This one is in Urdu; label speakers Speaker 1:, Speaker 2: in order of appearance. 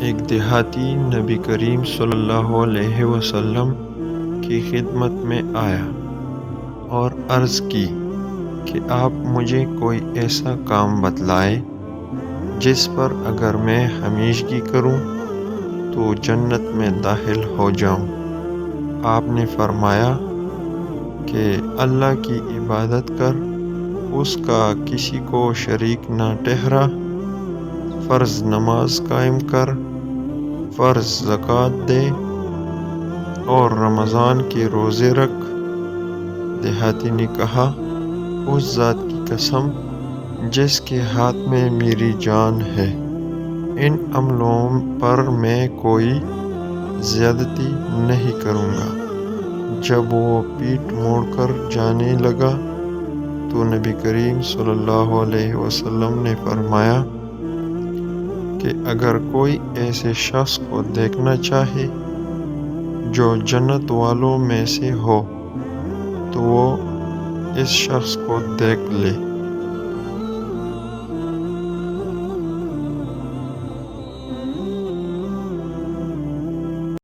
Speaker 1: ایک دیہاتی نبی کریم صلی اللہ علیہ وسلم کی خدمت میں آیا اور عرض کی کہ آپ مجھے کوئی ایسا کام بتلائے جس پر اگر میں ہمیشگی کروں تو جنت میں داخل ہو جاؤں۔ آپ نے فرمایا کہ اللہ کی عبادت کر، اس کا کسی کو شریک نہ ٹھہرا، فرض نماز قائم کر، فرض زکوٰۃ دے اور رمضان کے روزے رکھ۔ دیہاتی نے کہا، اس ذات کی قسم جس کے ہاتھ میں میری جان ہے، ان عملوں پر میں کوئی زیادتی نہیں کروں گا۔ جب وہ پیٹھ موڑ کر جانے لگا تو نبی کریم صلی اللہ علیہ وسلم نے فرمایا کہ اگر کوئی ایسے شخص کو دیکھنا چاہے جو جنت والوں میں سے ہو تو وہ اس شخص کو دیکھ لے۔